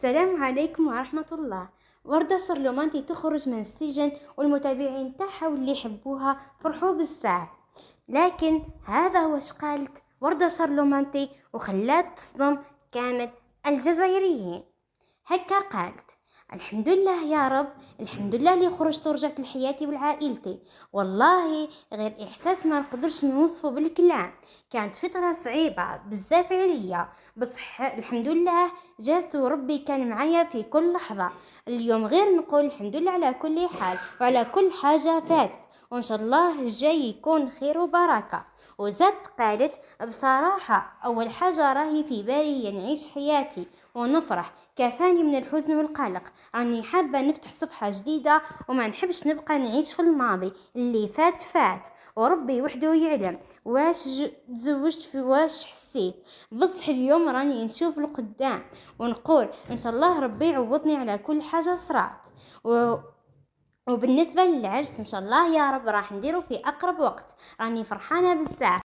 السلام عليكم ورحمة الله. وردة شارلومانتي تخرج من السجن والمتابعين تاعها واللي يحبوها فرحوا بزاف، لكن هذا واش قالت وردة شارلومانتي وخلات تصدم كامل الجزائريين. هكا قالت: الحمد لله يا رب، الحمد لله اللي خرجت ورجعت لحياتي ولعائلتي. والله غير احساس ما نقدرش نوصفه بالكلام. كانت فتره صعيبه بزاف عليا، بصح الحمد لله جازت وربي كان معايا في كل لحظه. اليوم غير نقول الحمد لله على كل حال وعلى كل حاجه فاتت، وان شاء الله الجاي يكون خير وبركه. وزادت قالت: بصراحة أول حاجة راهي في بالي هي نعيش حياتي ونفرح، كفاني من الحزن والقلق. راني حابة نفتح صفحة جديدة وما نحبش نبقى نعيش في الماضي، اللي فات فات وربي وحده يعلم واش تزوجت في واش حسيت. بصح اليوم راني نشوف القدام ونقول إن شاء الله ربي يعوضني على كل حاجة صرات. وبالنسبة للعرس إن شاء الله يا رب راح نديره في أقرب وقت. راني فرحانة بزاف.